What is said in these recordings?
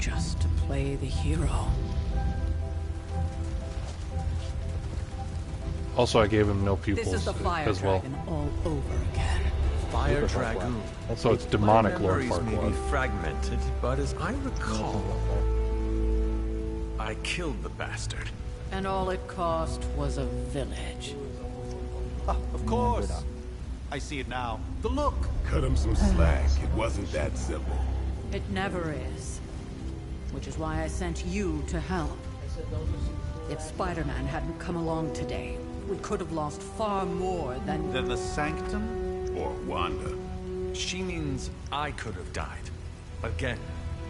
just to play the hero. Also, I gave him no pupils This is the fire as well. dragon all over again. Fire Dragoon. So it's demonic Lord My memories may be Farquad. fragmented, but as I recall, I killed the bastard. And all it cost was a village. Of course. I see it now. The look. Cut him some slack. It wasn't that simple. It never is. Which is why I sent you to help. If Spider-Man hadn't come along today, we could have lost far more than... Then the Sanctum? Or Wanda. She means I could have died. Again,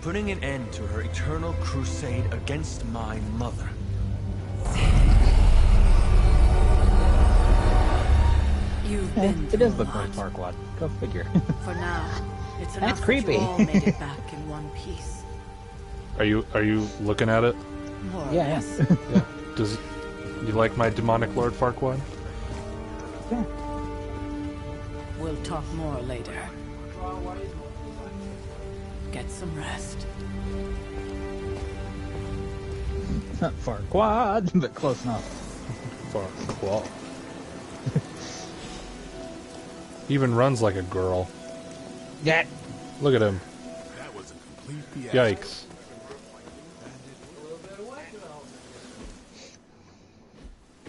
putting an end to her eternal crusade against my mother. You've been It does through look a like lot. Farquad. Go figure. For now, it's That's enough that creepy. you all made it back in one piece. Are you looking at it? More or Yeah, less. yeah. Does you like my demonic Lord Farquad? Yeah. We'll talk more later. Get some rest. Not Farquad, but close enough. Farquad. He even runs like a girl. Yeah. Look at him. That was a complete fiasco. Yikes.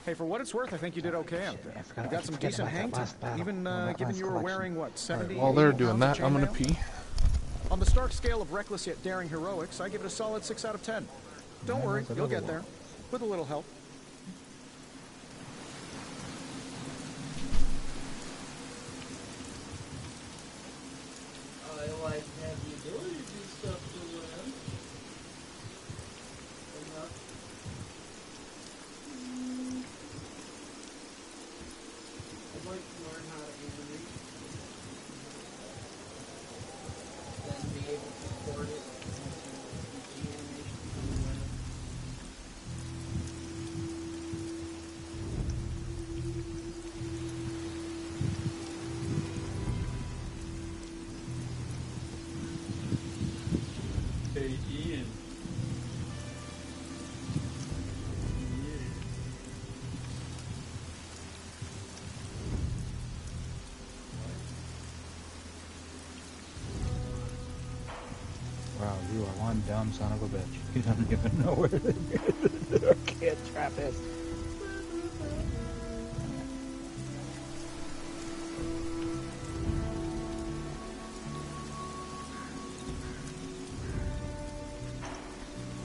Hey, for what it's worth, I think you did okay out there. I forgot You got some about decent that hang time. last battle. Even That given last you were collection. wearing, what, 70, While they're 80 doing pounds that, of I'm gonna chainmail? pee. On the Stark scale of reckless yet daring heroics, I give it a solid 6 out of 10. Don't worry, that's a you'll little get there. With a little help. I like have the ability to do stuff to win. But not... I'd like to learn how to animate. Then be able to port it into PG animation on the web. Hey, Ian. Wow, you are one dumb son of a bitch. You don't even know where the kid trap is.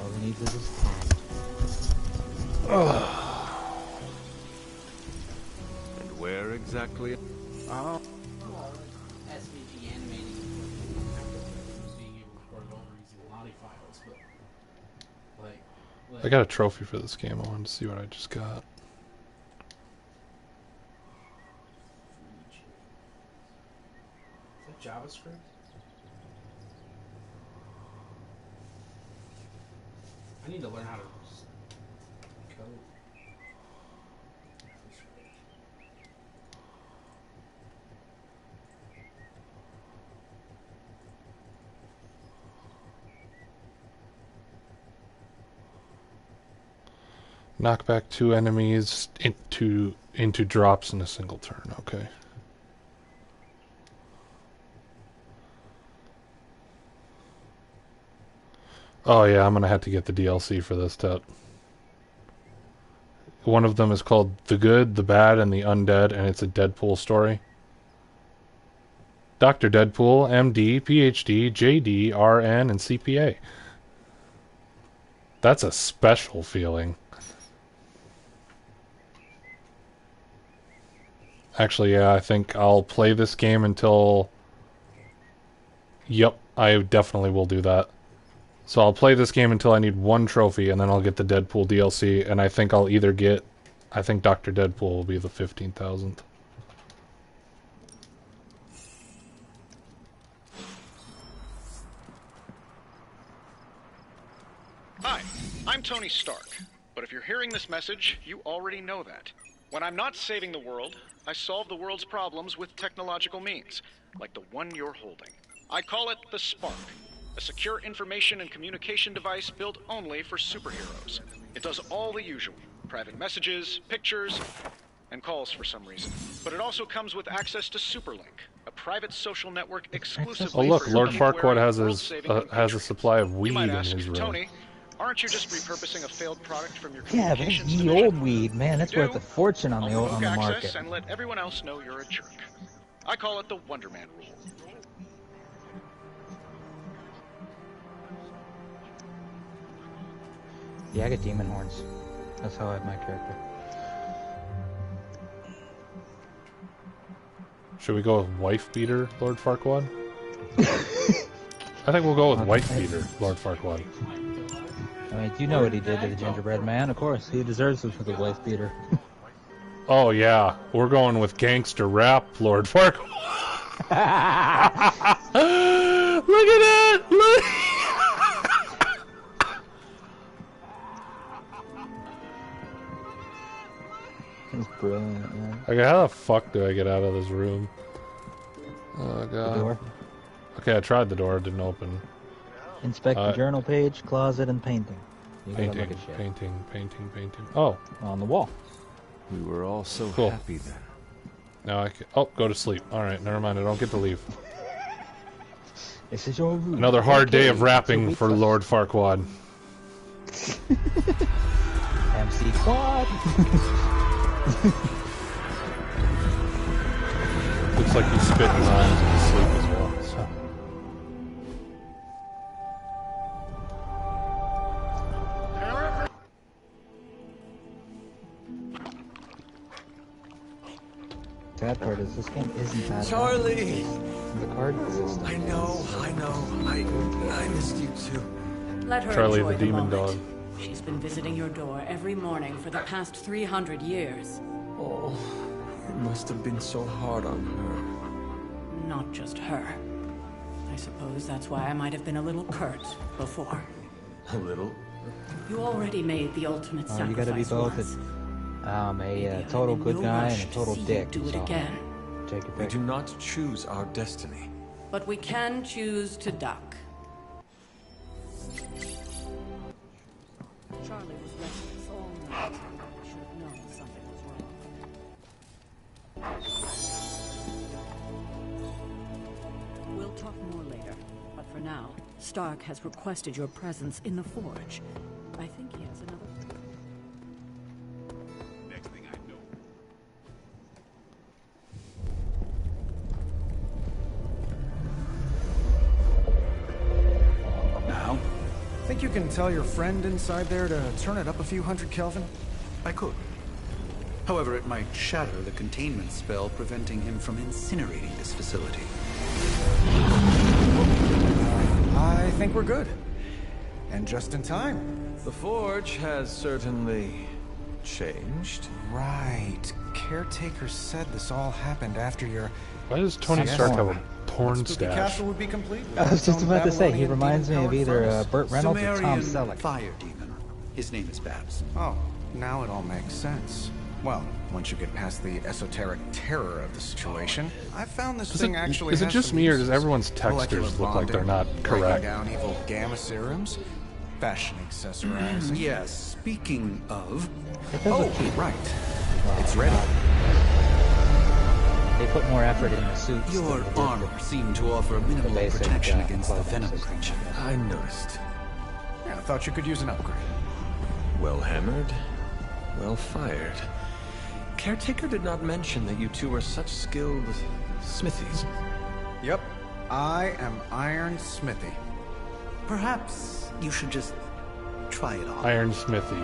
All he needs is his hand. And where exactly? Well, SVG animating was being able to port it over using Lottie files, but like I got a trophy for this game. I wanted to see what I just got. is that JavaScript? I need to learn how to code. Knock back 2 enemies into drops in a single turn. Okay. Oh yeah, I'm gonna have to get the DLC for this tip. One of them is called The Good, the Bad, and the Undead, and it's a Deadpool story. Dr. Deadpool, MD, PhD, JD, RN, and CPA. That's a special feeling. Actually, yeah, I think I'll play this game until... Yep, I definitely will do that. So I'll play this game until I need 1 trophy, and then I'll get the Deadpool DLC, and I think I'll either get... I think Dr. Deadpool will be the 15,000th. Hi, I'm Tony Stark, but if you're hearing this message, you already know that. When I'm not saving the world, I solve the world's problems with technological means, like the one you're holding. I call it the Spark. A secure information and communication device built only for superheroes. It does all the usual. Private messages, pictures, and calls for some reason. But it also comes with access to Superlink, a private social network exclusively Oh look, for Lord Farquad has world-saving a supply of weed You might in ask, his room. Tony, aren't you just repurposing a failed product from your Yeah, but communications it's ye division? old weed, man. That's worth a fortune on the I'll revoke market. access and let everyone else know you're a jerk. I call it the Wonder Man rule. Yeah, I get demon horns. That's how I have my character. Should we go with wife beater, Lord Farquad? I think we'll go with wife beater, Lord Farquad. I mean, you know what he did to the gingerbread man. Of course, he deserves it for the wife beater. Oh yeah, we're going with gangster rap, Lord Farquad. Look at that! Look. That's brilliant, man. Okay, how the fuck do I get out of this room? Oh god. The door. Okay, I tried the door, it didn't open. Inspect the journal page, closet, and painting. You gotta Painting, look at shit. painting. Oh. On the wall. We were all so Cool. happy then. Now I can... Oh, go to sleep. Alright, never mind, I don't get to leave. This is your room. Another hard day of rapping for Lord Farquad. MC Quad. Looks like he's spitting rhymes in his sleep as well. So. Sad part is this game isn't that Charlie! The card system. I know. I missed you too. Let her Charlie enjoy the demon moment. dog. She's been visiting your door every morning for the past 300 years. Oh, it must have been so hard on her. Not just her. I suppose that's why I might have been a little curt before. A little? You already made the ultimate Oh, you sacrifice gotta be both once. a total I'm in good no guy rush and a to total see you dick. do it so again. Take your We pick. do not choose our destiny. But we can choose to duck. Charlie was restless all night. I should have known something was wrong. We'll talk more later, but for now, Stark has requested your presence in the forge. I think he has another... Next thing I know. Now? Think you can tell your friend inside there to turn it up a few hundred Kelvin? I could. However, it might shatter the containment spell preventing him from incinerating this facility. I think we're good. And just in time. The forge has certainly changed. Right. Caretaker said this all happened after your... Why does Tony Yes. Stark have a porn Spooky stash? Castle would be complete. I was just about to say, he reminds me of Babylonian either demon-powered Burt Reynolds or Tom Sumerian Selleck. fire demon. His name is Babs. furnace. Oh, now it all makes sense. Well, once you get past the esoteric terror of the situation, I found this thing actually Is it has just some me, or uses. does everyone's Molecular textures look like they're bonding, not breaking correct? down evil gamma serums, fashion accessorizing. Yes, speaking of... It does look Oh, cheap. right. Well, It's ready. They put more effort in the suits. Your than they did armor with seemed to offer minimal basic, protection against the clothing venom system. creature. I noticed. Yeah, I thought you could use an upgrade. Well hammered, well fired. Caretaker did not mention that you two were such skilled smithies. Yep, I am Iron Smithy. Perhaps you should just try it on. Iron Smithy.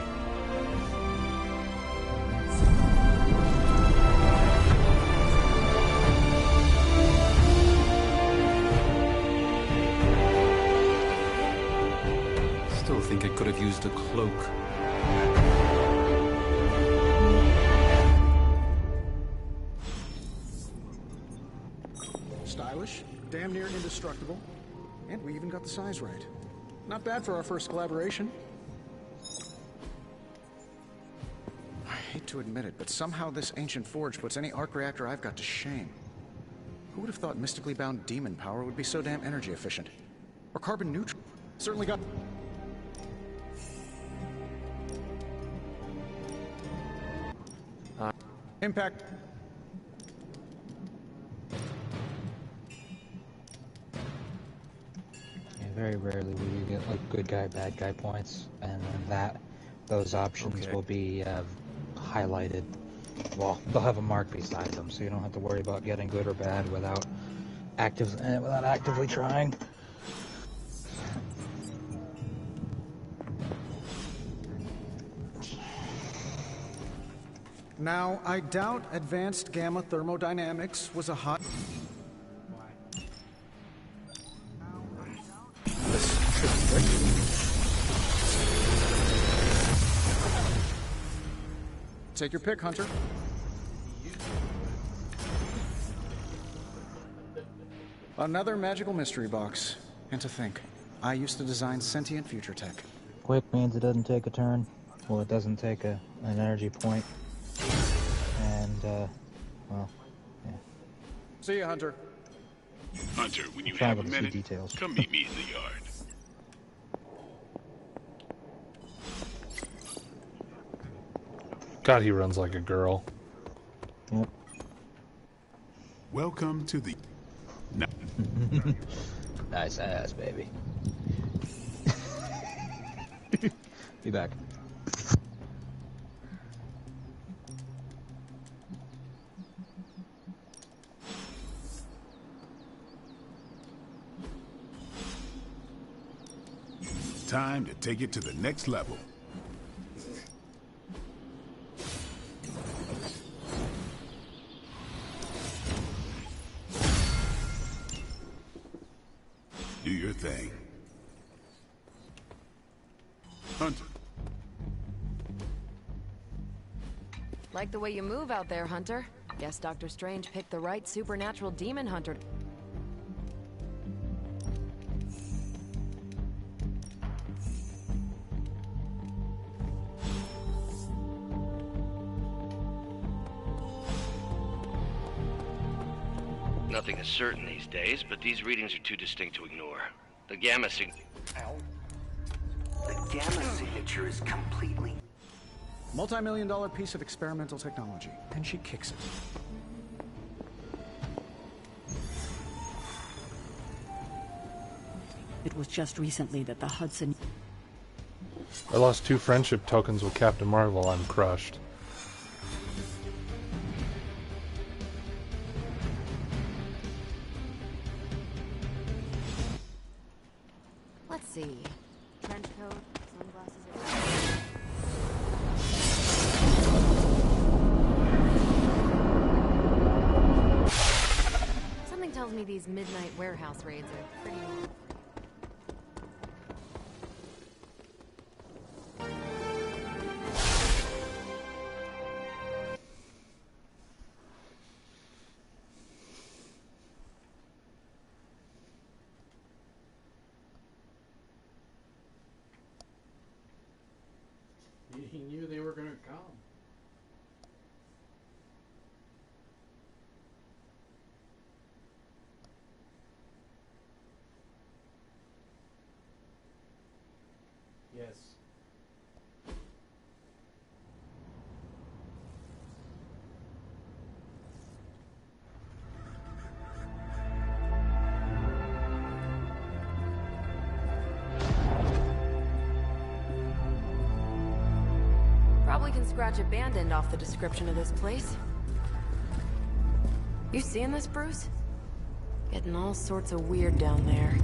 Still think it could have used a cloak. Stylish, damn near indestructible, and we even got the size right. Not bad for our first collaboration. I hate to admit it, but somehow this ancient forge puts any arc reactor I've got to shame. Who would have thought mystically bound demon power would be so damn energy efficient? Or carbon neutral? Certainly got... Impact. Yeah, very rarely will you get like good guy, bad guy points, and then those options will be highlighted. Well, they'll have a mark beside them, so you don't have to worry about getting good or bad without actively trying. Now, I doubt advanced gamma thermodynamics was a hot... Take your pick, Hunter. Another magical mystery box. And to think, I used to design sentient future tech. Quick means it doesn't take a turn. Well, it doesn't take an energy point. And, well, yeah. See you, Hunter. Hunter, when you Travel have a to see minute, details. come meet me in the yard. God, he runs like a girl. Yep. Welcome to the... No. Nice ass, baby. Be back. Time to take it to the next level. Do your thing. Hunter. Like the way you move out there, Hunter. Guess Dr. Strange picked the right supernatural demon hunter. Nothing is certain these days, but these readings are too distinct to ignore. The gamma The gamma signature is completely... Multi-million-dollar piece of experimental technology, and she kicks it. It was just recently that the Hudson... I lost 2 friendship tokens with Captain Marvel. I'm crushed. Let's see. Trench coat, sunglasses. Something tells me these midnight warehouse raids are pretty... He knew they were going to come. Yes. Probably can scratch a band end off the description of this place. You seeing this, Bruce? Getting all sorts of weird down there.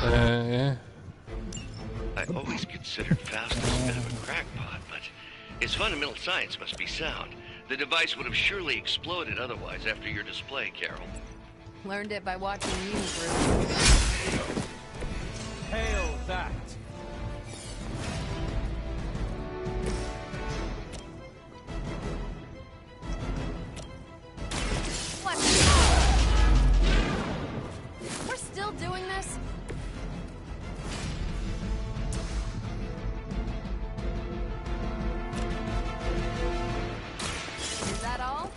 Yeah. I always considered Faustus a bit of a crackpot, but his fundamental science must be sound. The device would have surely exploded otherwise after your display, Carol. Learned it by watching you, Bruce. Hail that! We're still doing this? Is that all?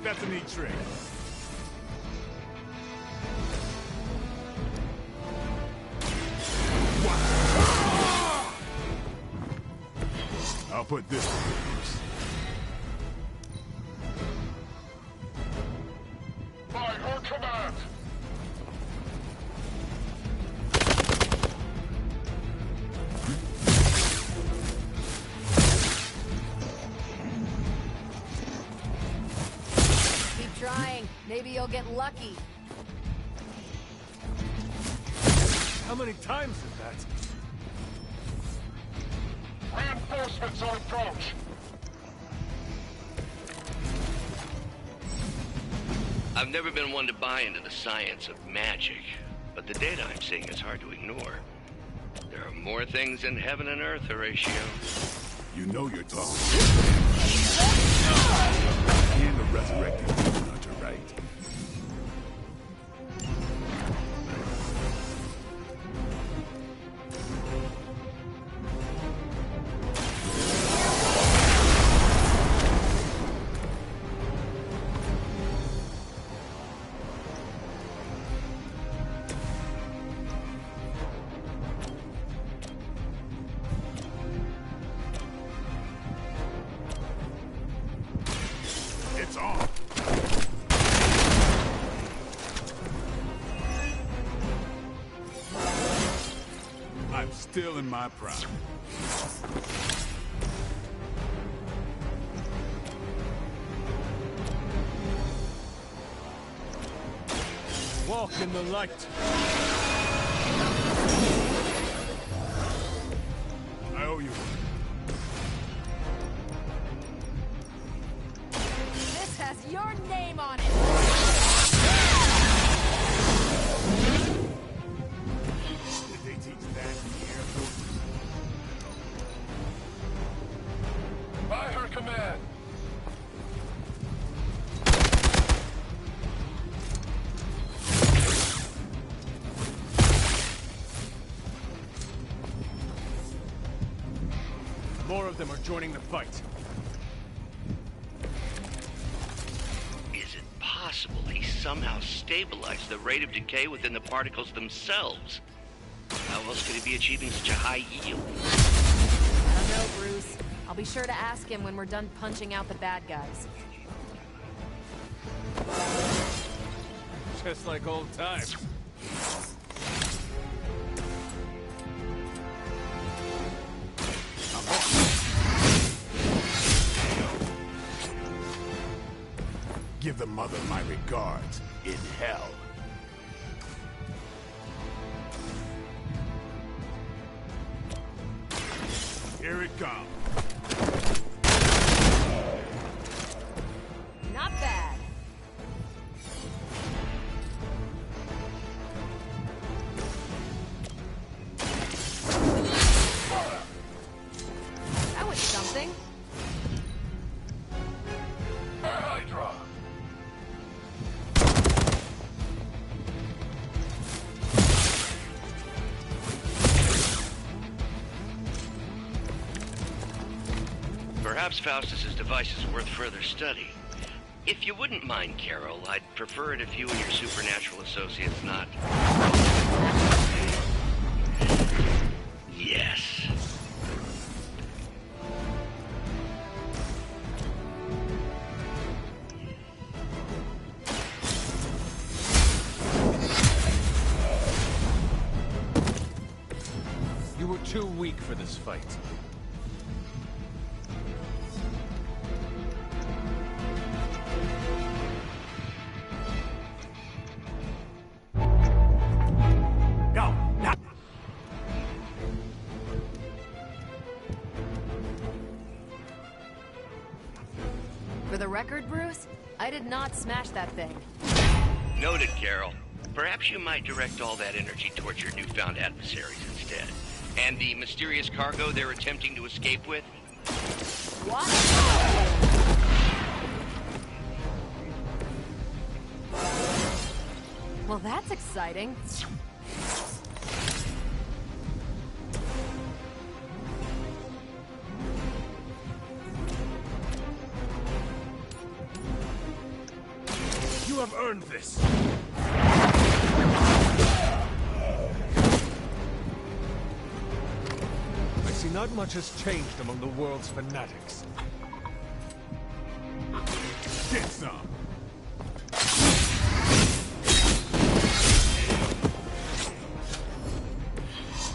That's a neat trick. I'll put this to use. By your command! Keep trying. Maybe you'll get lucky. How many times is that? Reinforcements on approach. I've never been one to buy into the science of magic, but the data I'm seeing is hard to ignore. There are more things in heaven and earth, Horatio. You know you're talking. And the resurrected demon hunter, right? It's on. I'm still in my prime. Walk in the light. I owe you one. This has your name on it. Did they teach that in the Air Force? By her command. More of them are joining the fight. Is it possible he somehow stabilized the rate of decay within the particles themselves? How else could he be achieving such a high yield? I don't know, Bruce. I'll be sure to ask him when we're done punching out the bad guys. Just like old times. Give the mother my regards in hell. Here it comes. Not bad. That was something. Hydra. Perhaps Faustus's device is worth further study. If you wouldn't mind, Carol, I'd prefer it if you and your supernatural associates not... Yes. You were too weak for this fight. Go! Now! For the record, Bruce, I did not smash that thing. Noted, Carol. Perhaps you might direct all that energy towards your newfound adversaries instead. And the mysterious cargo they're attempting to escape with? What? Well, that's exciting. You have earned this. I see not much has changed among the world's fanatics. Get some.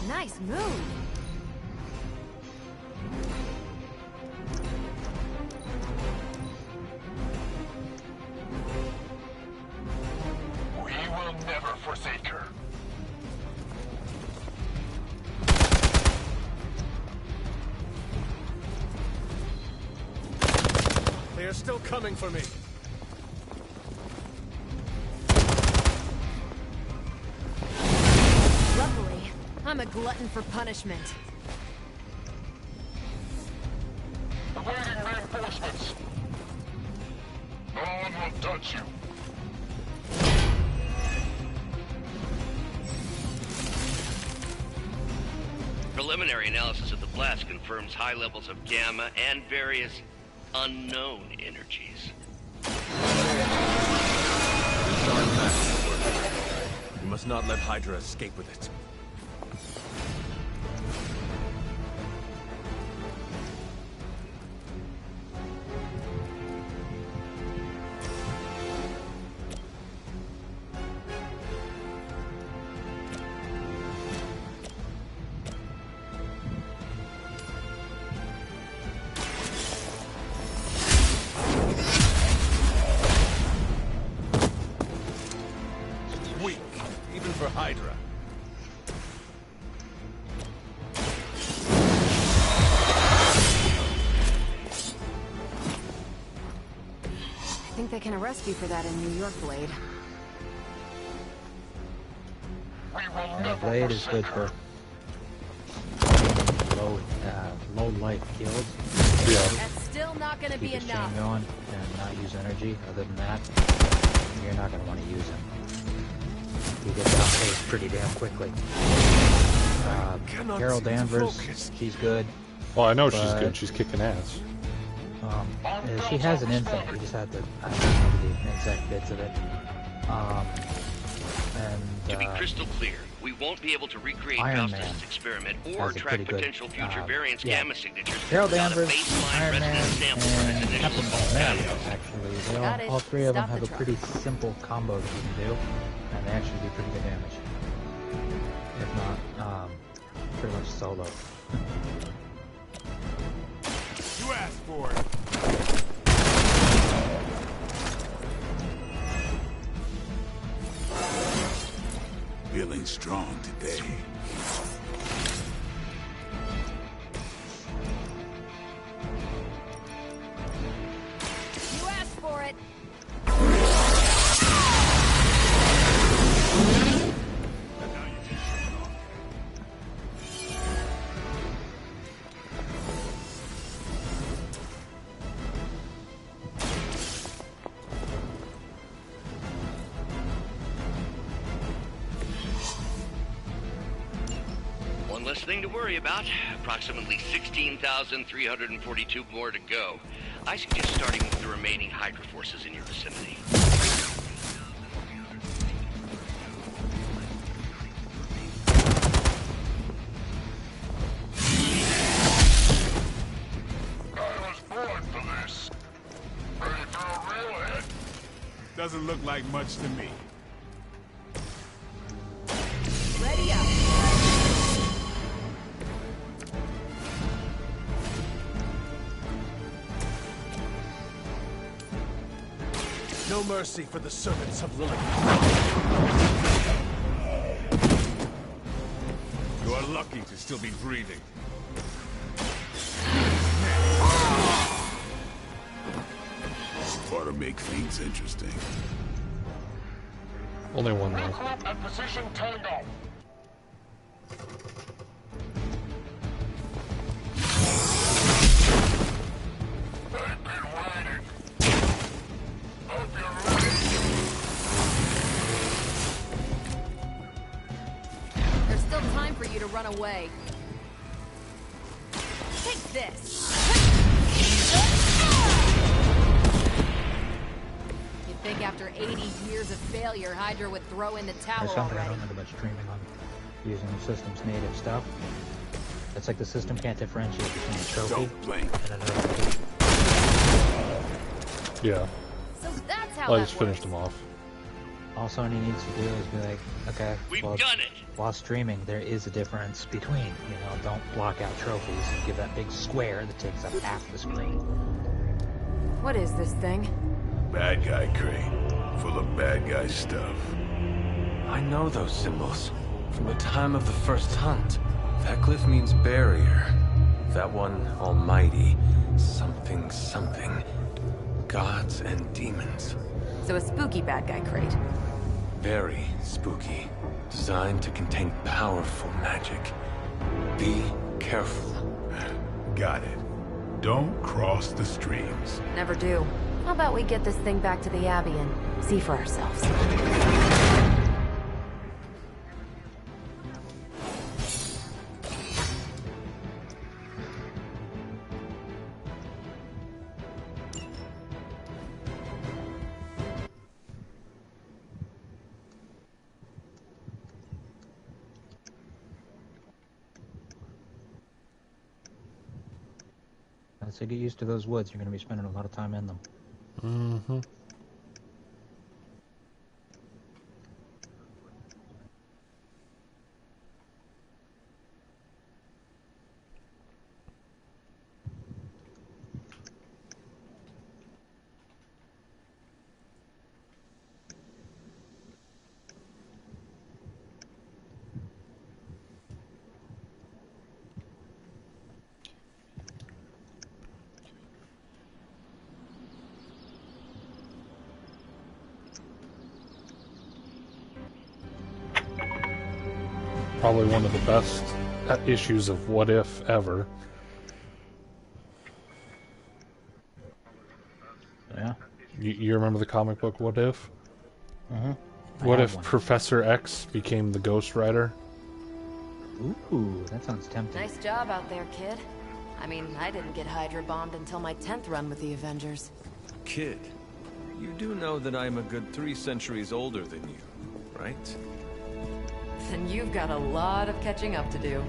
Nice move. We will never forsake her. They are still coming for me. Luckily, I'm a glutton for punishment. Awaiting reinforcements. No one will touch you. Preliminary analysis of the blast confirms high levels of gamma and various unknown energies. Dark matter work. We must not let Hydra escape with it. Weak, even for Hydra. I think they can arrest you for that in New York, Blade. Yeah, Blade is good for low life kills. That's still not gonna be Keep his enough. chain going and not use energy. Other than that, you're not going to want to use him. He gets outpaced pretty damn quickly. Carol Danvers, she's good. Well, I know she's good. She's kicking ass. She has an infinite. You just have to, I don't remember the exact bits of it. To be crystal clear, we won't be able to recreate Iron Faustus' Man experiment has or a track pretty good, potential future variance yeah. gamma signatures Carol without a Danvers, baseline Iron Man, resonance sample from its and initial Captain assault America, values. actually. They Got it. all three of them Stop have the a truck. pretty simple combo that you can do, and they actually do pretty good damage. If not, pretty much solo. You asked for it. Feeling strong today. You asked for it. One less thing to worry about. Approximately 16,342 more to go. I suggest starting with the remaining Hydra forces in your vicinity. I was born for this. Ready for a real hit? Doesn't look like much to me. Ready up. No mercy for the servants of Lilith. You are lucky to still be breathing. Ought to make things interesting. Only one more. Regroup at position Tango. They've been waiting. Hope you're ready. There's still time for you to run away. Take this. If think after 80 years of failure, Hydra would throw in the towel There's something I already. don't know about streaming on using the system's native stuff. It's like the system can't differentiate between a trophy and another. Yeah. So that's how Well, I that just finished works. them off. All Sony needs to do is be like, okay, We've well, done it. while streaming, there is a difference between, you know, don't block out trophies and give that big square that takes up half the screen. What is this thing? Bad guy crate, full of bad guy stuff. I know those symbols from the time of the first hunt. That glyph means barrier. That one, almighty. Something, something. Gods and demons. So a spooky bad guy crate. Very spooky. Designed to contain powerful magic. Be careful. Got it. Don't cross the streams. Never do. How about we get this thing back to the Abbey and see for ourselves? So get used to those woods. You're going to be spending a lot of time in them. Mm-hmm. Probably one of the best issues of What If ever. Yeah. You remember the comic book What If? Mm-hmm. What if Professor X became the Ghost Rider? Ooh, that sounds tempting. Nice job out there, kid. I mean, I didn't get Hydra bombed until my 10th run with the Avengers. Kid, you do know that I'm a good 3 centuries older than you, right? Then you've got a lot of catching up to do.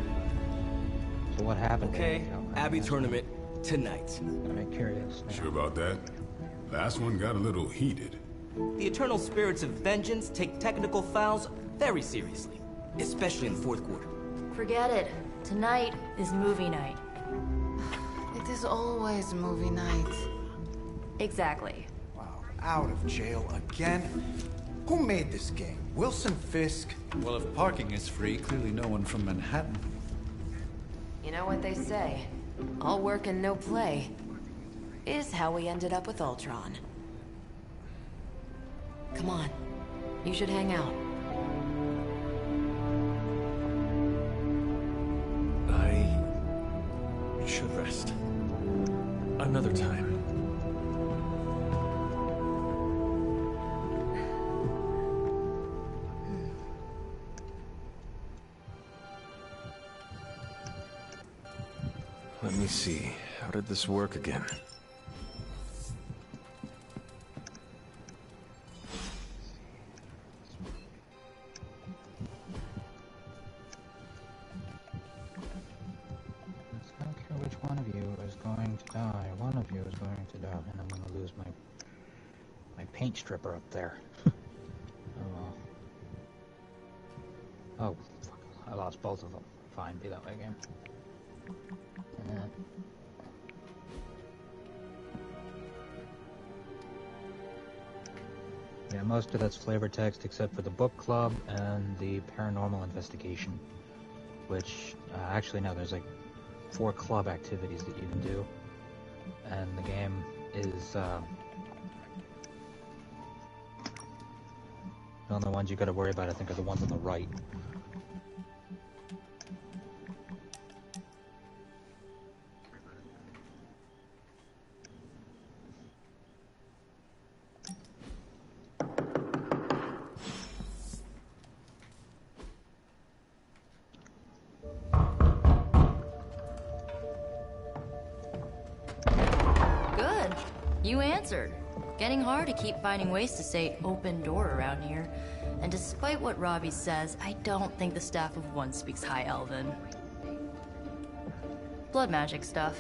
So what happened? Okay, Abbey tournament tonight. I'm curious. Sure about that? Last one got a little heated. The eternal spirits of vengeance take technical fouls very seriously, especially in the fourth quarter. Forget it. Tonight is movie night. It is always movie night. Exactly. Wow, out of jail again? Who made this game? Wilson Fisk? Well, if parking is free, clearly no one from Manhattan. You know what they say? All work and no play is how we ended up with Ultron. Come on. You should hang out. I should rest. Another time. Let me see. How did this work again? I don't care which one of you is going to die. One of you is going to die, and I'm going to lose my paint stripper up there. Oh well. Oh, fuck. I lost both of them. Fine, be that way, game. Yeah, most of that's flavor text except for the book club and the paranormal investigation, which actually no, there's like 4 club activities that you can do, and the game is the only ones you got to worry about, I think, are the ones on the right. Good. You answered. Getting hard to keep finding ways to say open door around here. And despite what Robbie says, I don't think the staff of one speaks High Elven. Blood magic stuff.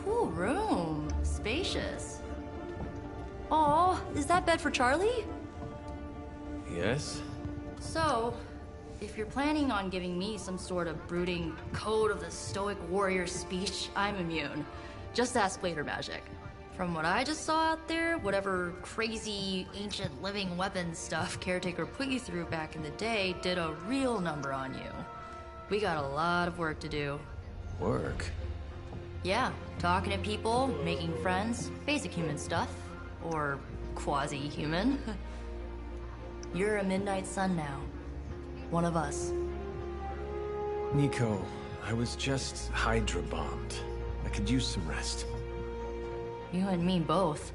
Cool room. Spacious. Aw, is that bed for Charlie? Yes? So, if you're planning on giving me some sort of brooding code of the stoic warrior speech, I'm immune. Just ask later, Magic. From what I just saw out there, whatever crazy ancient living weapons stuff Caretaker put you through back in the day did a real number on you. We got a lot of work to do. Work? Yeah, talking to people, making friends, basic human stuff. Or quasi-human. You're a Midnight Sun now. One of us. Nico, I was just Hydra bombed. I could use some rest. You and me both.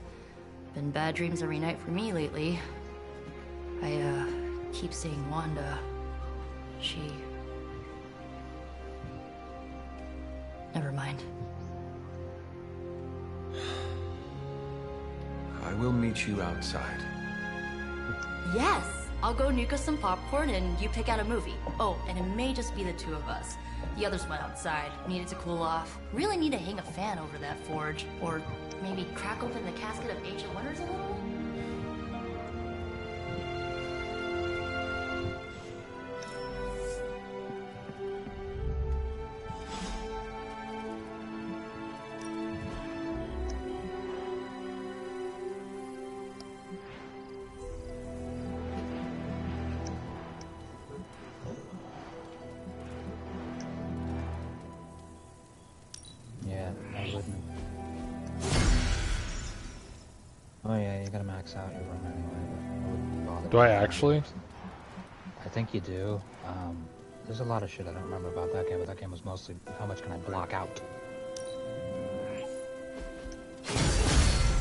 Been bad dreams every night for me lately. I, keep seeing Wanda. She... Never mind. I will meet you outside. Yes! I'll go nuke us some popcorn and you pick out a movie. Oh, and it may just be the two of us. The others went outside, needed to cool off. Really need to hang a fan over that forge. Or maybe crack open the casket of ancient wonders a little? Oh yeah, you gotta max out your room anyway. I wouldn't bother. Do I actually? I think you do. There's a lot of shit I don't remember about that game, but that game was mostly how much can I block out.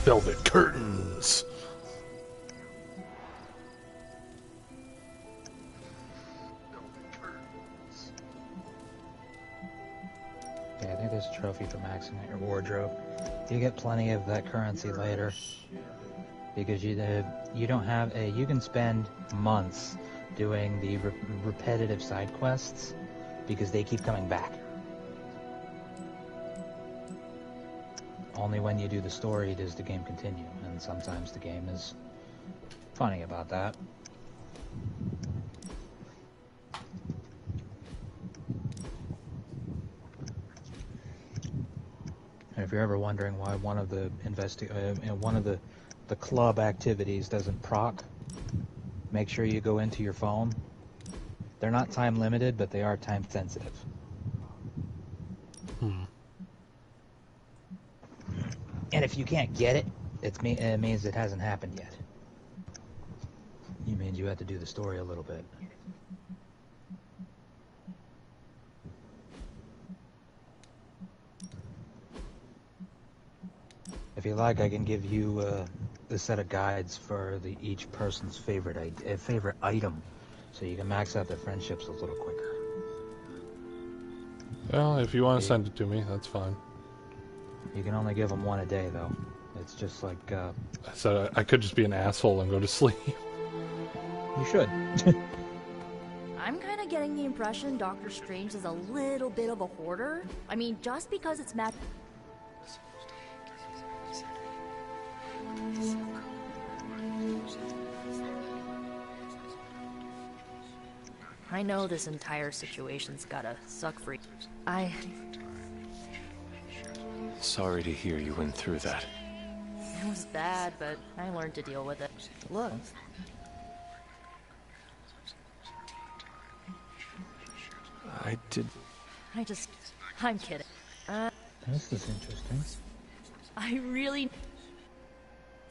Velvet curtains. Yeah, I think there's a trophy for maxing out your wardrobe. You get plenty of that currency later, because you don't have a. You can spend months doing the repetitive side quests because they keep coming back. Only when you do the story does the game continue, and sometimes the game is funny about that. And if you're ever wondering why one of the the club activities doesn't proc, make sure you go into your phone. They're not time limited, but they are time sensitive. And if you can't get it, it means it hasn't happened yet. It means you have to do the story a little bit. If you like, I can give you a set of guides for each person's favorite item, so you can max out their friendships a little quicker. Well, if you want to send it to me, that's fine. You can only give them one a day, though. It's just like... I said I could just be an asshole and go to sleep. You should. I'm kind of getting the impression Doctor Strange is a little bit of a hoarder. I mean, just because it's Matt... I know this entire situation's gotta suck for you. Sorry to hear you went through that. It was bad, but I learned to deal with it. Look. I'm kidding. This is interesting. I really...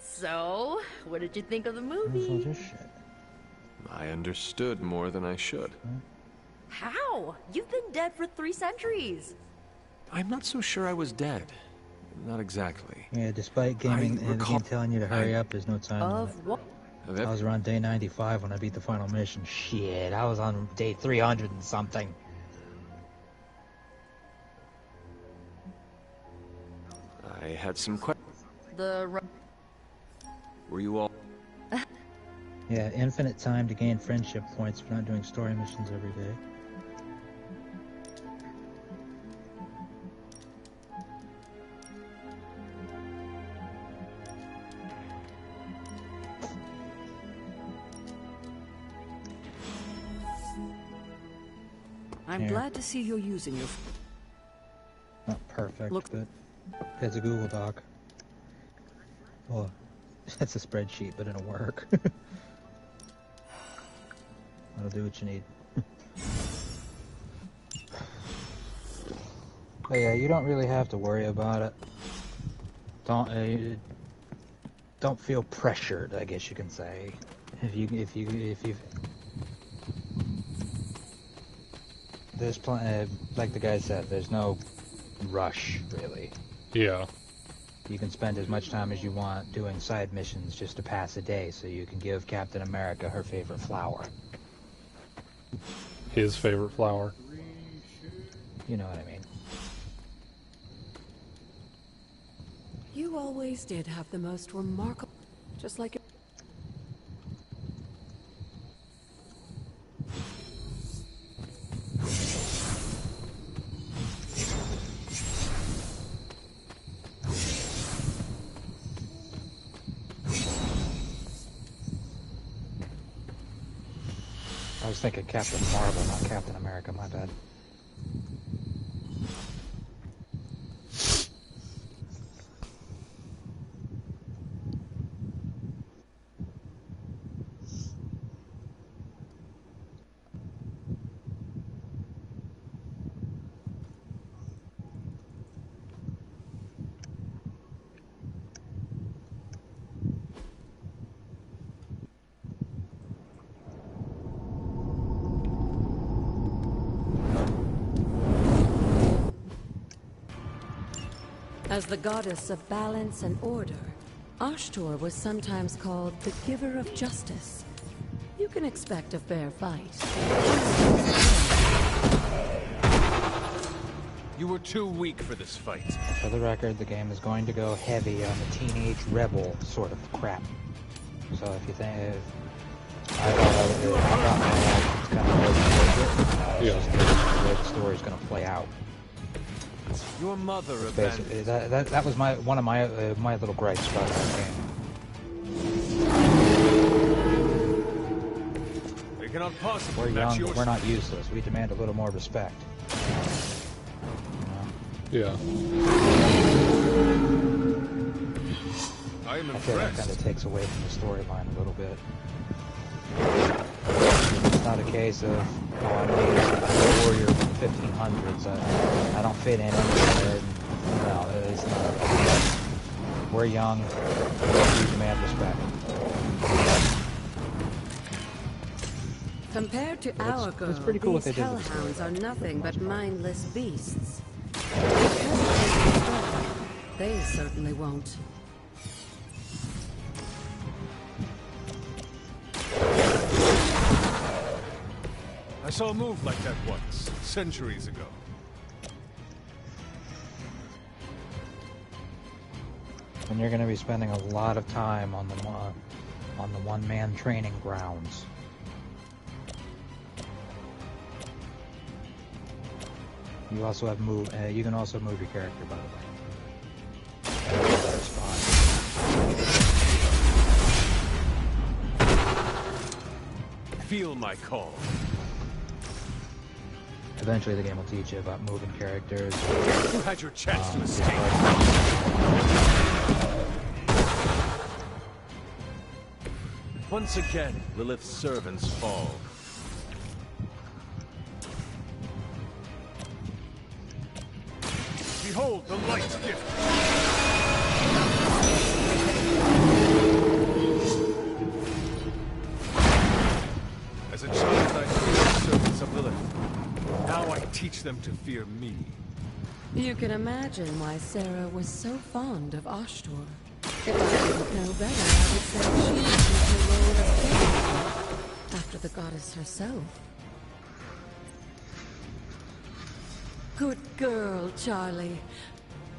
So, what did you think of the movie? I understood more than I should. How? You've been dead for 3 centuries. I'm not so sure I was dead. Not exactly. Yeah, despite gaming and game telling you to hurry up, there's no time limit. I was around day 95 when I beat the final mission. Shit, I was on day 300 and something. had some questions. Were you all... Yeah, infinite time to gain friendship points for not doing story missions every day. I'm glad to see you're using your... Not perfect, but it's a Google Doc. Well, it's a spreadsheet, but it'll work. It'll do what you need. But yeah, you don't really have to worry about it. Don't feel pressured, I guess you can say. If you there's like the guy said, there's no rush really. Yeah. You can spend as much time as you want doing side missions just to pass a day, so you can give Captain America her favorite flower. His favorite flower. You know what I mean. You always did have the most remarkable... Just like... I was thinking Captain Marvel, not Captain America, my bad. As the goddess of balance and order, Ashtor was sometimes called the giver of justice. You can expect a fair fight. You were too weak for this fight. For the record, the game is going to go heavy on the teenage rebel sort of crap. So if you think... I thought it's kind of it's just the way the story's going to play out. Your mother basically that was one of my my little gripes about that game. We cannot possibly We're young, we're not useless. We demand a little more respect. Yeah. I am I feel that kind of takes away from the storyline a little bit. It's not a case of, oh, I'm a warrior from the 1500s. I don't fit in anywhere. No, it's not. We're young. We demand respect. Compared to our girl, it's pretty cool these what they did with the hellhounds are nothing but mindless beasts. They certainly won't. I saw a move like that once, centuries ago. And you're going to be spending a lot of time on the one-man training grounds. You also have you can also move your character, by the way. That's fine. Feel my call. Eventually the game will teach you about moving characters. You had your chance to escape. Once again, Lilith's servants fall. Behold the light's gift! As a child, I feared the servants of Lilith. Now I teach them to fear me. You can imagine why Sarah was so fond of Ashtor. If I didn't know better, I would say she was the role of king after the goddess herself. Good girl, Charlie.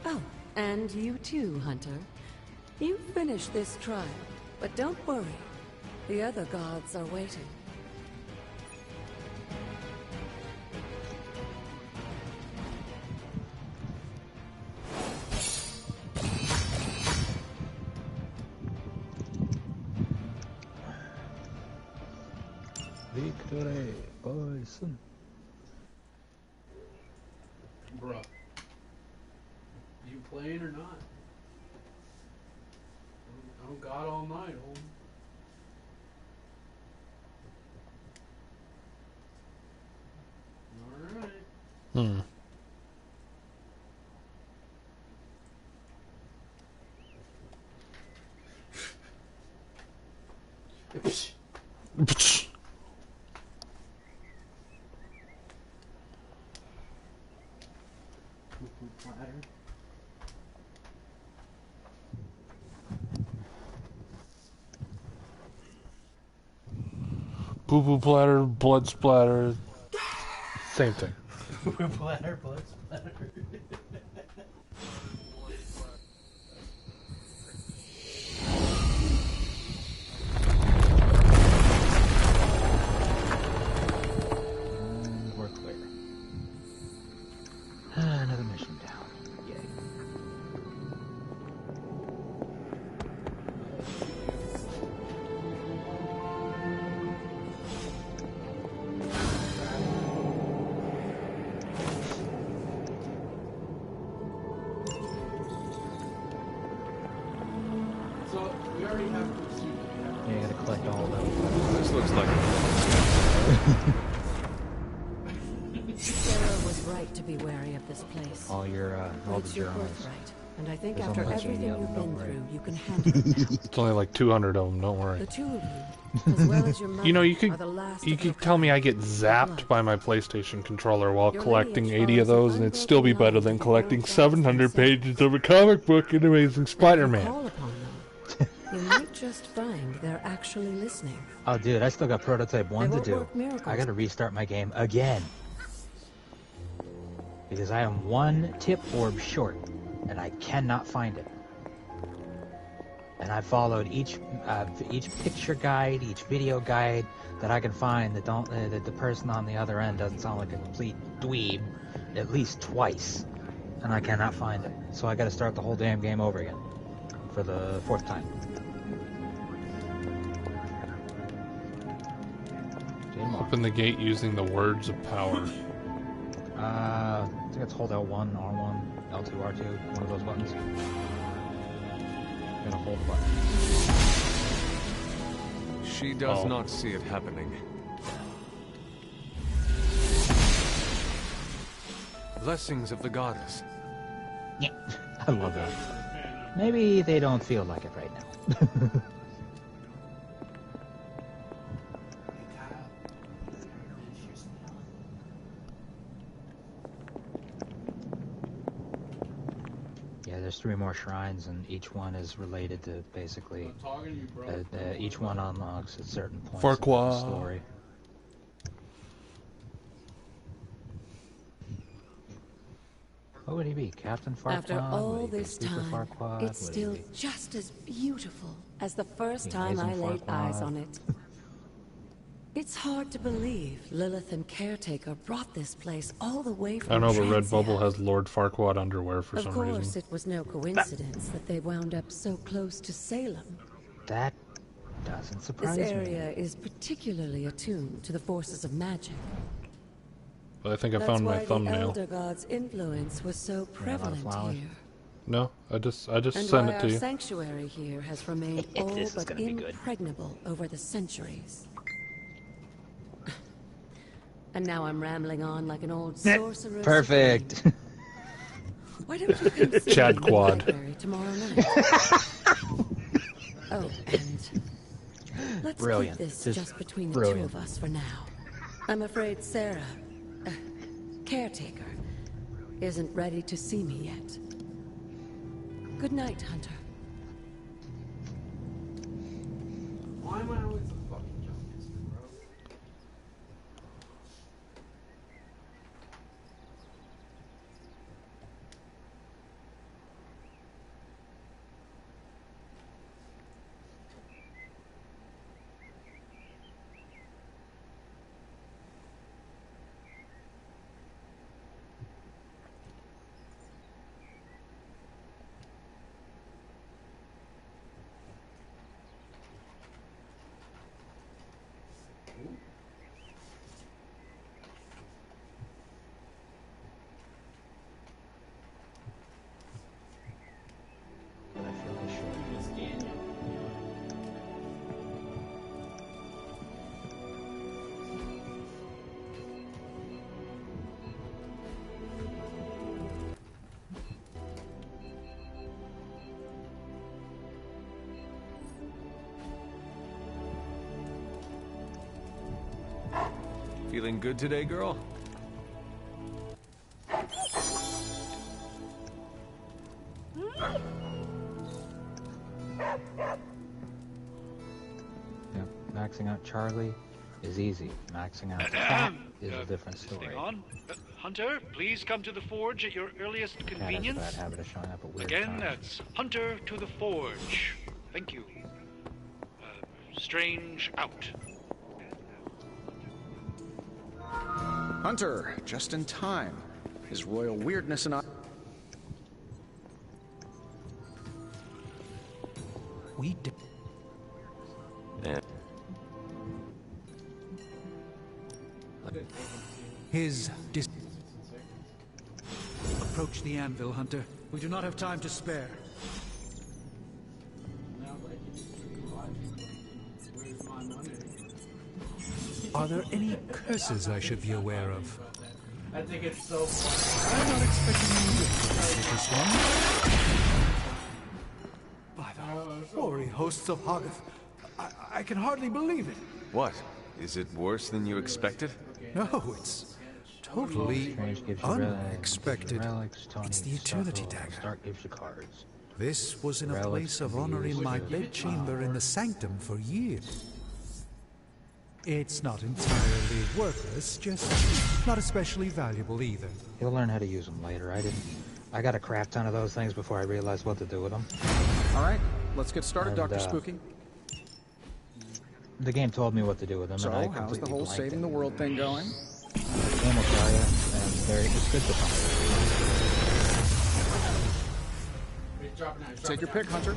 Oh, And you too, Hunter. You finished this trial, but don't worry. The other gods are waiting. Victory, Bison. Bruh. You playing or not? Oh, God all night, old. Alright. Hmm. Platter. Poo poo platter, blood splatter. Same thing. Platter, blood splatter. And we're clear. Another mission down. Yay. So, we already have to proceed. Yeah, you gotta collect all of them. This looks like Sarah was right to be wary of this place. all the It's your journals. birthright. And I think There's after almost everything 80 of you've them, been don't worry. through, you can handle it now. It's only like 200 of them. Don't worry. The two of you, as well as your mother, You know, you are the last could of your tell me I get blood. zapped by my PlayStation controller while Your collecting lineage 80 of follows those, an and it'd still be unbroken better line than to the collecting grandfathers 700 themselves. pages of a comic book in Amazing If you Spider-Man. call upon them, you might just find they're actually listening. Oh, dude, I still got Prototype 1 to won't do. work miracles. I gotta restart my game again. Because I am one tip orb short, and I cannot find it. And I followed each picture guide, each video guide that I can find that that the person on the other end doesn't sound like a complete dweeb at least twice, and I cannot find it. So I got to start the whole damn game over again for the 4th time. Open the gate using the words of power. I think it's hold L1, R1, L2, R2, one of those buttons. I'm gonna hold the button. she does not see it happening. Blessings of the goddess. Yeah, I love that. Maybe they don't feel like it right now. Yeah, there's 3 more shrines, and each one is related to basically. Each one unlocks at certain points in the Farquad. story. What would he be, Captain Farquad? After all Would he be this Super time, Farquad? it's Would he still be just as beautiful as the first the time I amazing laid eyes Farquad? on it. It's hard to believe Lilith and Caretaker brought this place all the way from I don't know, but Transia. Redbubble has Lord Farquad underwear for Of some course, reason. it was no coincidence that they wound up so close to Salem. That doesn't surprise This me. area is particularly attuned to the forces of magic. But I think I That's found why my the thumbnail. Elder God's influence was so prevalent flowers. here. No, I just And sent why it our to you. sanctuary here has remained all This is but gonna be good. impregnable over the centuries. And now I'm rambling on like an old sorcerer. Perfect. Why don't you come see Chad me in the Quad. library tomorrow night? Oh, and let's Brilliant. keep this Just just between the brilliant. two of us for now. I'm afraid Sarah, Caretaker, isn't ready to see me yet. Good night, Hunter. Why am I always the fucking youngest, bro? Feeling good today, girl? Yep, maxing out Charlie is easy. Maxing out the cat is a different story. Hang on. Hunter, please come to the forge at your earliest Cat has a convenience. bad habit of showing up at weird Again, times. that's Hunter to the forge. Thank you. Strange out. Hunter, just in time. His royal weirdness and I... We did. His approach the anvil, Hunter. We do not have time to spare. Are there any curses I should be aware of? I think it's so funny. I'm not expecting you to this one. By the hoary hosts of Hoggoth, I can hardly believe it. What? Is it worse than you expected? No, it's totally unexpected. It's the Eternity Dagger. Start gives you cards. This was in a place of honor in my bedchamber in the sanctum for years. It's not entirely worthless, just not especially valuable either. You'll learn how to use them later. I got a crap ton of those things before I realized what to do with them. All right, let's get started, And, Dr. Spooky. The game told me what to do with them, So, and I how's the completely whole blanked saving it. the world thing going? The game will tell you, and it's good to find. Take your pick, Hunter.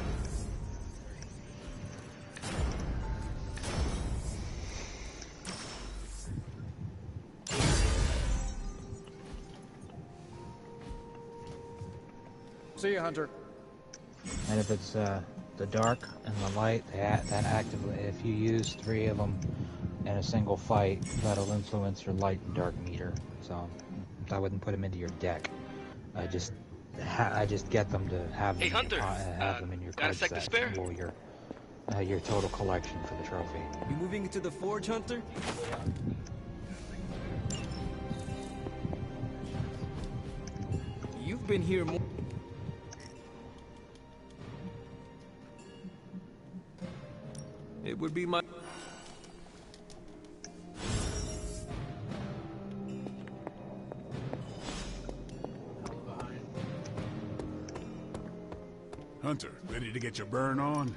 See you, Hunter. And if it's the dark and the light, that actively, if you use 3 of them in a single fight, that'll influence your light and dark meter. So I wouldn't put them into your deck. I just get them to have them, Hey, Hunter, have them in your got a card sec to sets spare? or your total collection for the trophy. You moving into the forge, Hunter? You've been here more. It would be my... Hunter, ready to get your burn on?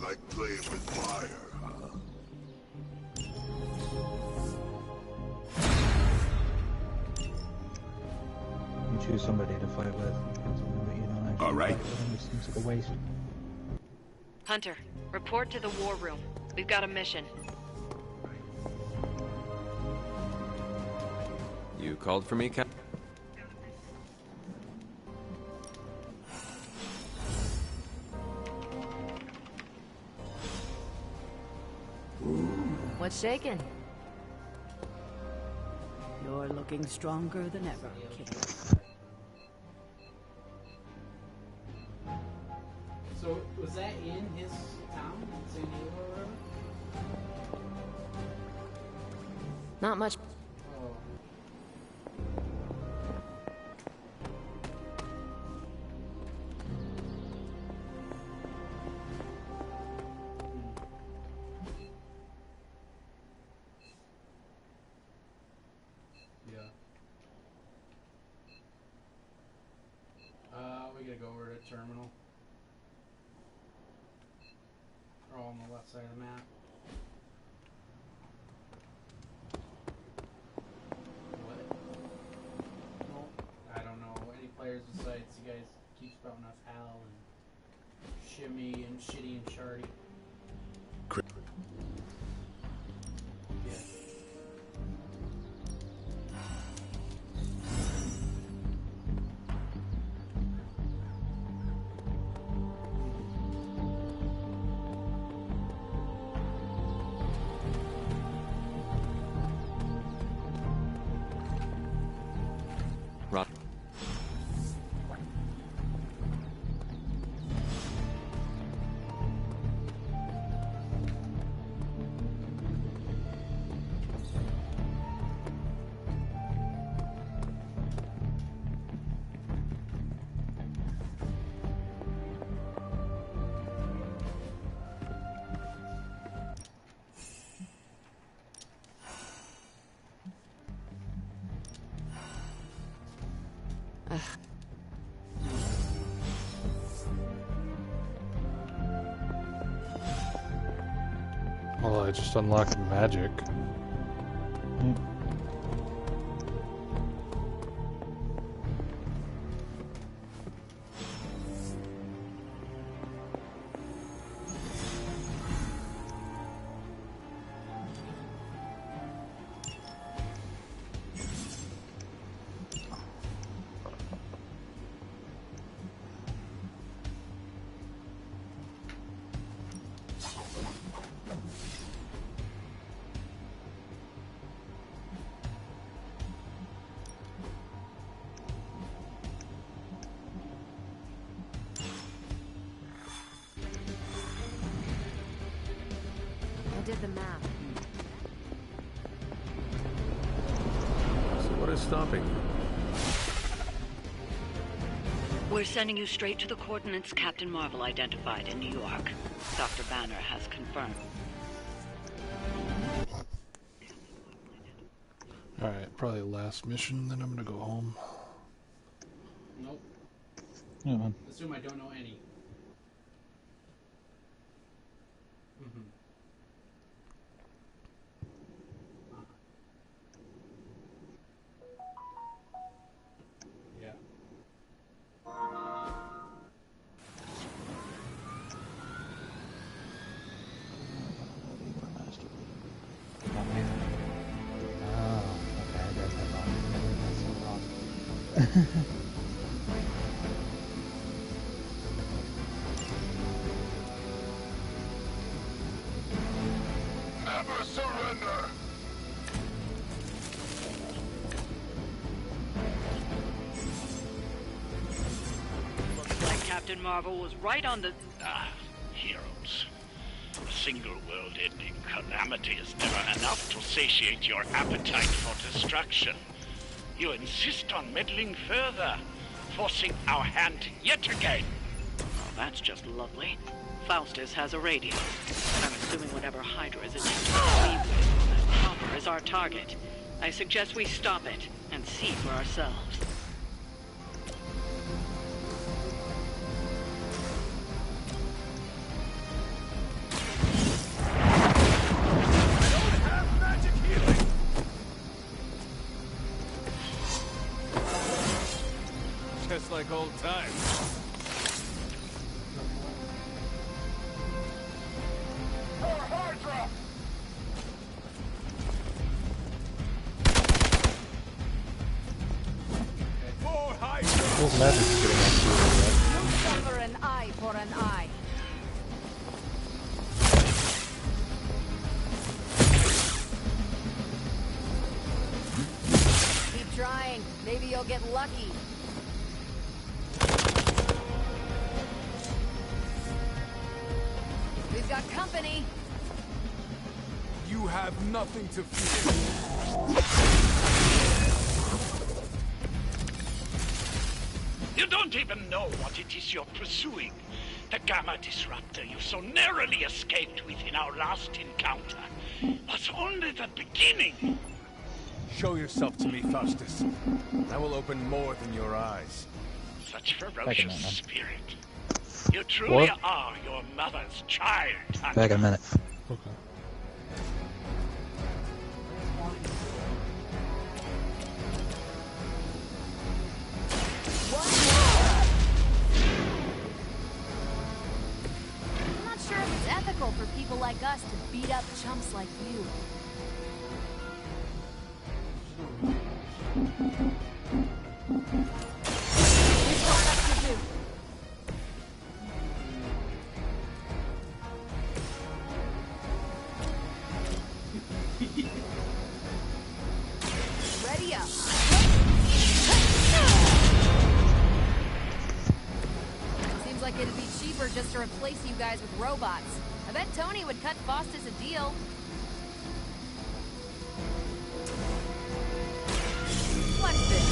Like playing with fire, huh? You choose somebody to fight with. But you don't actually All right. fight with them. It seems like a waste. Hunter, report to the war room. We've got a mission. You called for me, Cap? What's shaking? You're looking stronger than ever, kid. So, was that in his town, San Diego or whatever? Not much. Oh. Yeah. We gotta go over to terminal. Or on the left side of the map. What? Well, I don't know. Any players besides you guys keep spouting off Hal and Shimmy and Shitty and Shardy. Yeah. Rob. Well, I just unlocked magic. I did the math. So what is stopping you? We're sending you straight to the coordinates Captain Marvel identified in New York. Dr. Banner has confirmed. Alright, probably last mission, then I'm gonna go home. Nope. Oh. Assume I don't know any. Yeah. Oh, okay, I read that wrong. That's so wrong. Never surrender! Looks like Captain Marvel was right on the... Heroes. A single world-ending calamity is never enough to satiate your appetite for destruction. You insist on meddling further, forcing our hand yet again. Oh, that's just lovely. Faustus has a radio. I'm assuming whatever Hydra is attempting to leave with on that chopper is our target. I suggest we stop it and see for ourselves. Just like old times. Those magic's getting activated, No suffer an eye for an eye. Keep trying. Maybe you'll get lucky. We've got company. You have nothing to fear. You don't even know what it is you're pursuing. The Gamma Disruptor you so narrowly escaped with in our last encounter was only the beginning. Show yourself to me, Faustus. I will open more than your eyes. Such ferocious spirit. You truly What? are your mother's child. Back in a minute. Okay. I'm not sure if it's ethical for people like us to beat up chumps like you. We've got enough to do. Ready up. Seems like it'd be cheaper just to replace you guys with robots. I bet Tony would cut Faustus a deal. What's this?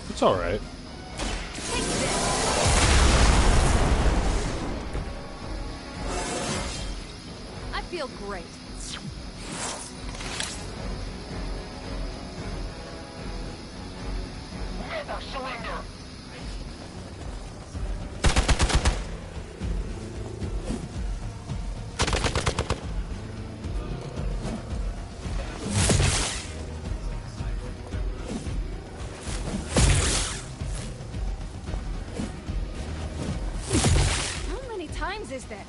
It's alright. I feel great. Never surrender! noise is there?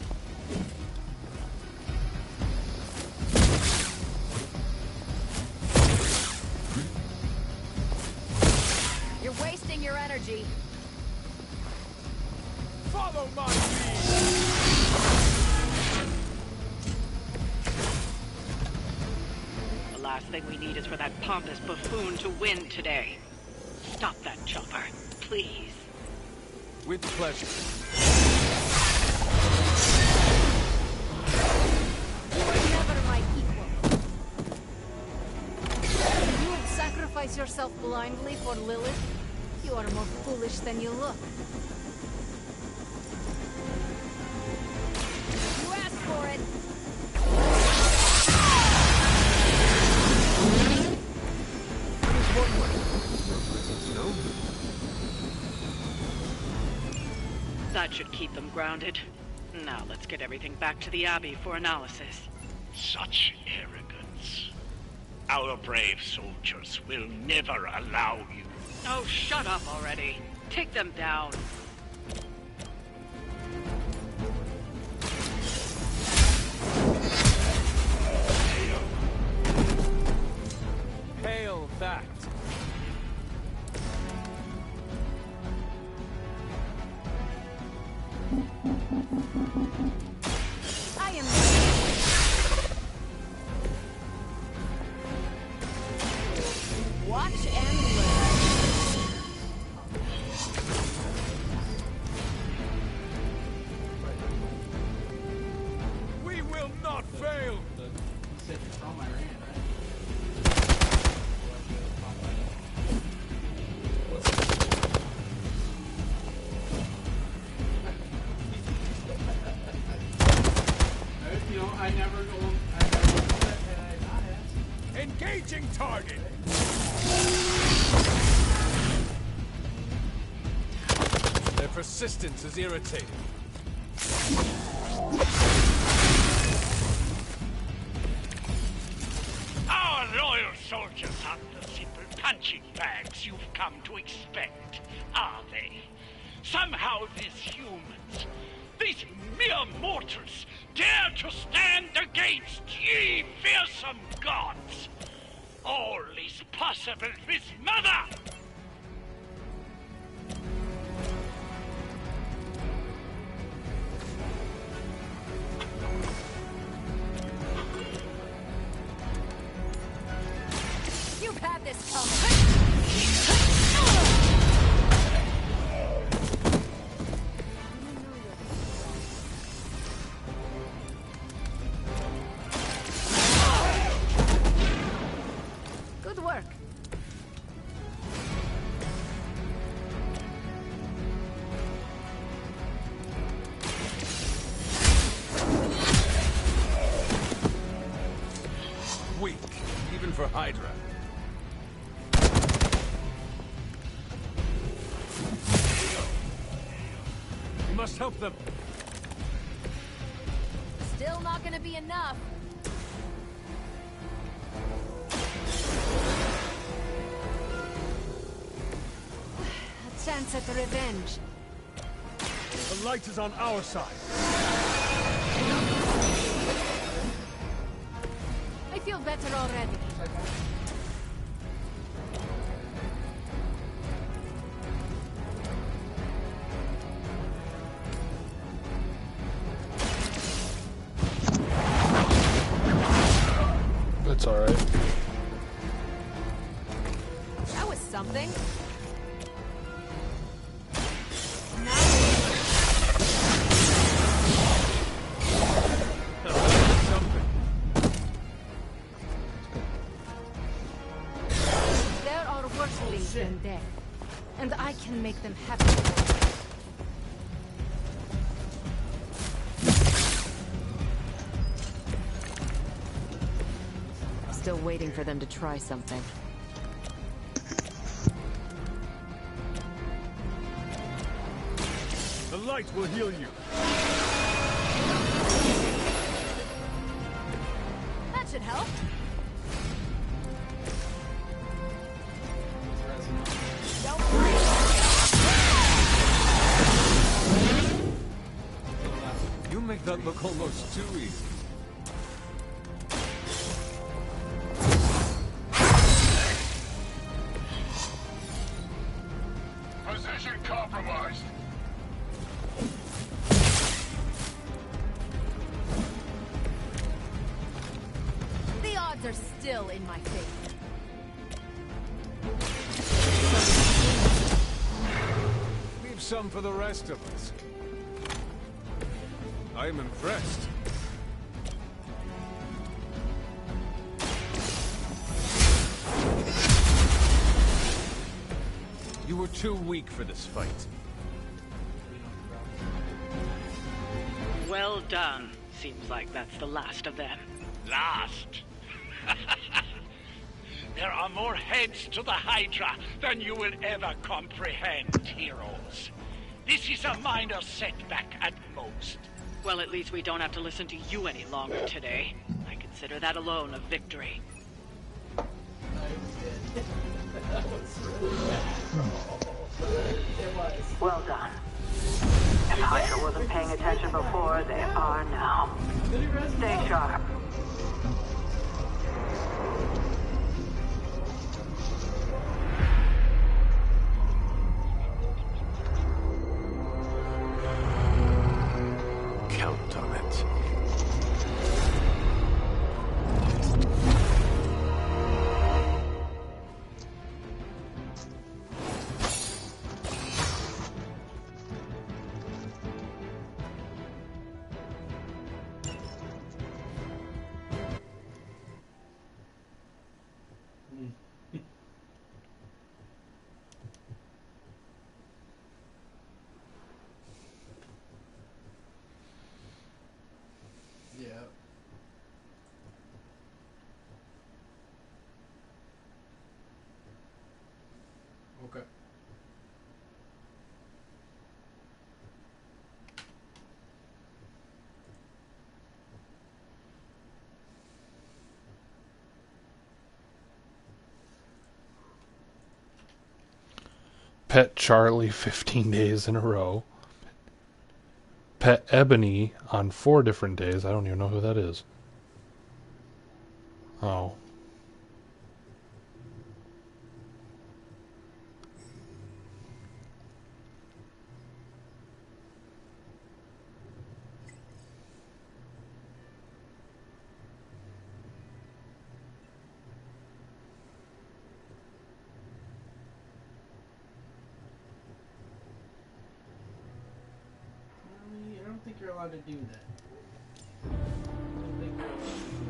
You're wasting your energy. Follow my lead! The last thing we need is for that pompous buffoon to win today. Stop that chopper, please. With pleasure. You were never my equal. You would sacrifice yourself blindly for Lilith? You are more foolish than you look. You asked for it. That should keep them grounded. Now let's get everything back to the Abbey for analysis. Such arrogance. Our brave soldiers will never allow you. Oh, shut up already. Take them down. Hail that. I am. Watch and learn. We will not fail. Engaging target. Their persistence is irritating. Our loyal soldiers aren't the simple punching bags you've come to expect, are they? Somehow these humans, these mere mortals, dare to stand against ye fearsome gods. All is possible with Mother! You've had this coming. Good work. Weak, even for Hydra. We must help them. Still not gonna be enough. A chance at revenge. The light is on our side. I feel better already. That's alright. That was something. There are worse things than death, and I can make them happy. Still waiting for them to try something. The light will heal you. That should help. You that look almost too easy. Position compromised. The odds are still in my favor. Leave some for the rest of us. I'm impressed. You were too weak for this fight. Well done. Seems like that's the last of them. Last. There are more heads to the Hydra than you will ever comprehend, heroes. This is a minor setback at most. Well, at least we don't have to listen to you any longer today. I consider that alone a victory. Well done. If Hydra wasn't paying attention before, they are now. Stay sharp. Count on it. Yeah. Okay. Pet Charlie 15 days in a row. Pet Ebony on 4 different days. I don't even know who that is. Oh. I don't think you're allowed to do that. I don't think you're allowed to do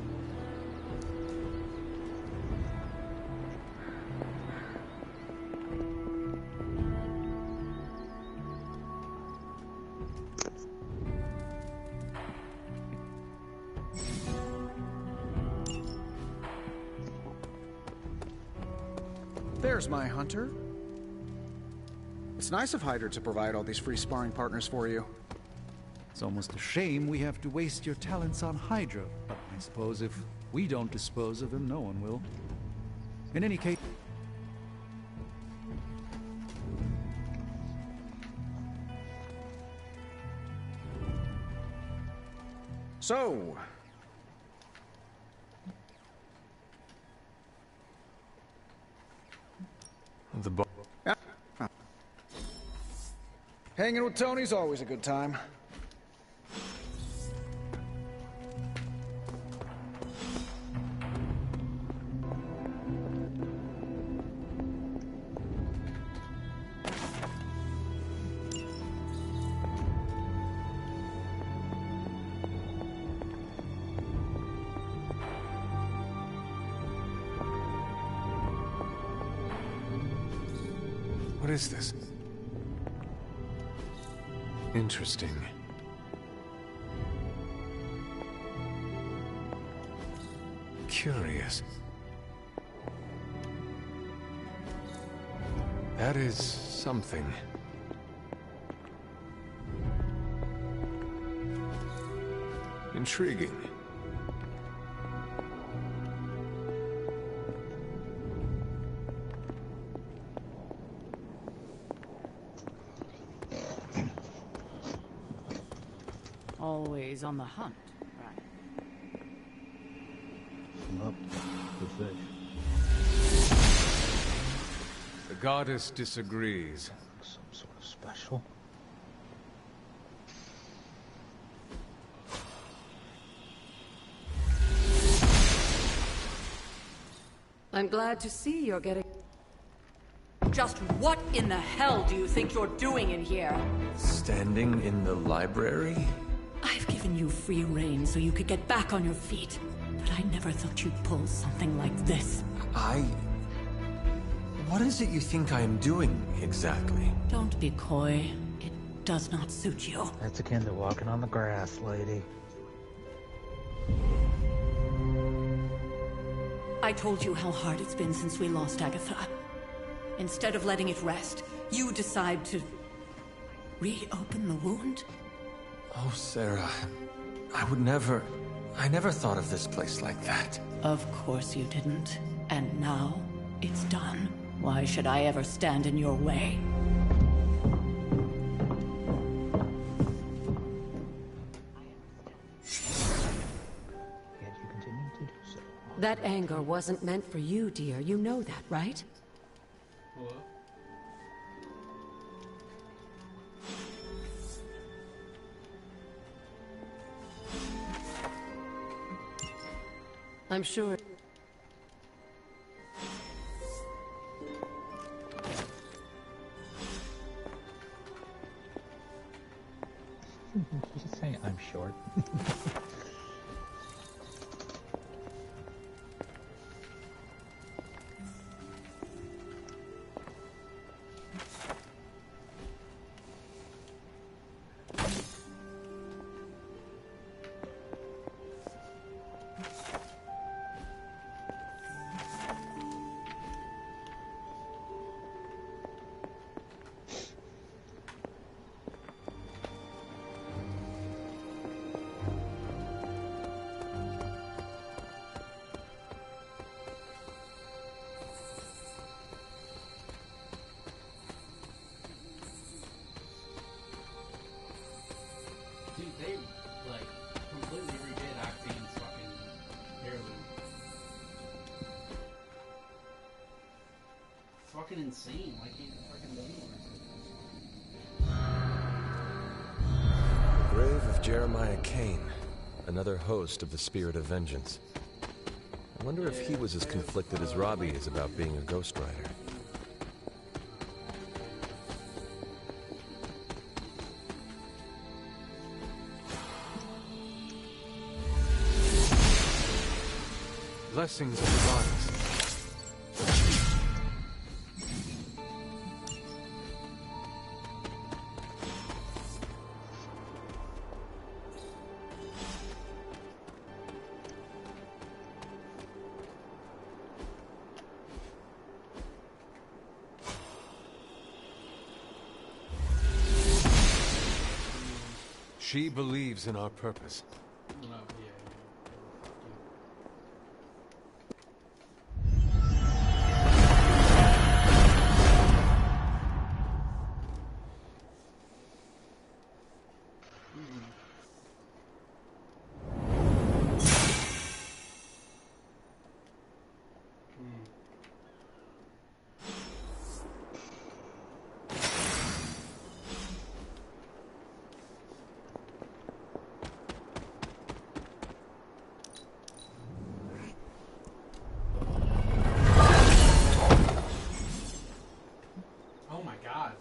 There's my hunter. It's nice of Hydra to provide all these free sparring partners for you. It's almost a shame we have to waste your talents on Hydra, but I suppose if we don't dispose of him, no one will. In any case... So... The bo- Yeah. Hanging with Tony's always a good time. What is this? Interesting. Curious. That is something. Intriguing. Always on the hunt, right? Nope. Good fish. The goddess disagrees. Some sort of special. I'm glad to see you're getting... Just what in the hell do you think you're doing in here? Standing in the library? I've given you free rein so you could get back on your feet. But I never thought you'd pull something like this. What is it you think I am doing, exactly? Don't be coy. It does not suit you. That's akin to walking on the grass, lady. I told you how hard it's been since we lost Agatha. Instead of letting it rest, you decide to reopen the wound? Oh, Sarah. I never thought of this place like that. Of course you didn't. And now, it's done. Why should I ever stand in your way? Yet you continue to do so. That anger wasn't meant for you, dear. You know that, right? Hello? I'm sure... Just say I'm short. Dude, they, like, completely redid Octane's fucking heirloom. It's fucking insane. Why can't you fucking do more? Grave of Jeremiah Kane, another host of the Spirit of Vengeance. I wonder if he was as conflicted as Robbie is about being a Ghost Rider. Blessings of the goddess. She believes in our purpose. No, yeah. Oh my god.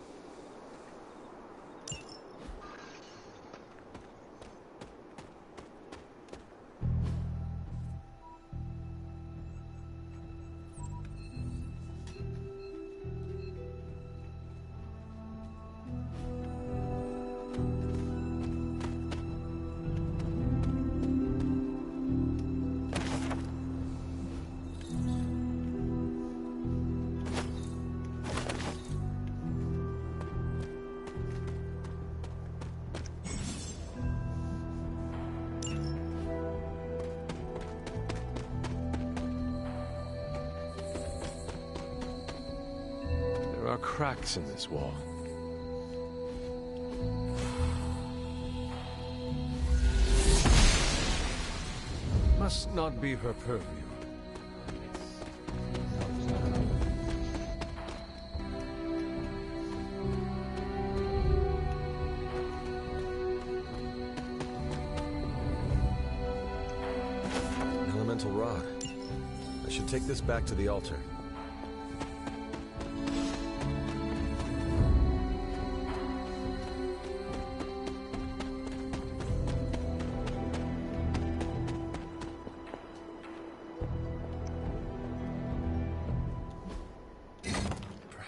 There are cracks in this wall. might not be her purview. An elemental rod. I should take this back to the altar.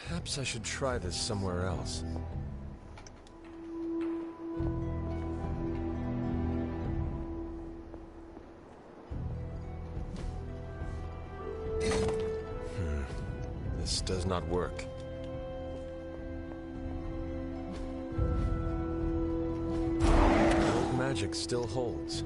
Perhaps I should try this somewhere else. This does not work. Old magic still holds.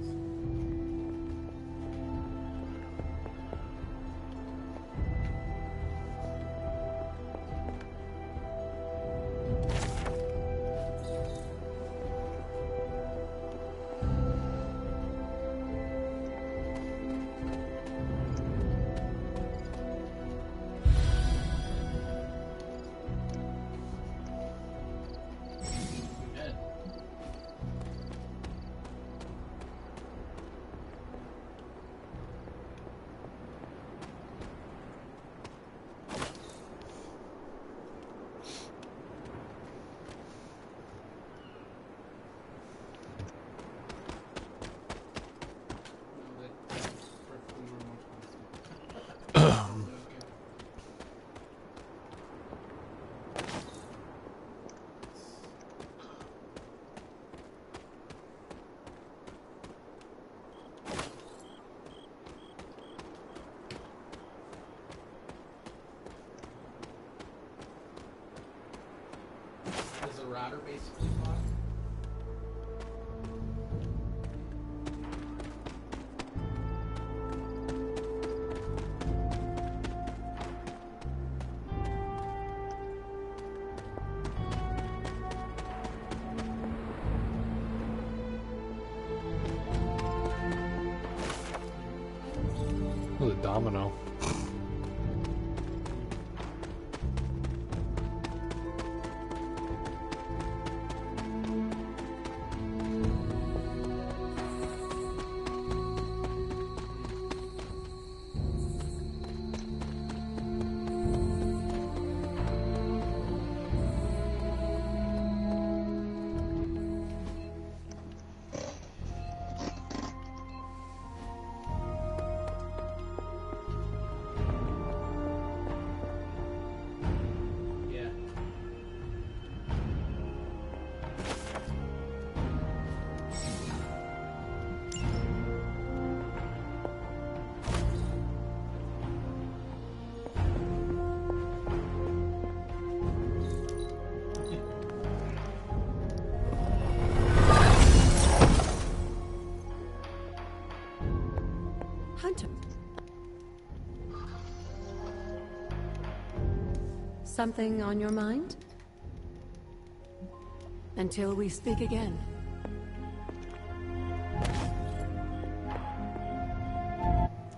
Is a router basically fine? With a domino. Hunter. Something on your mind? Until we speak again.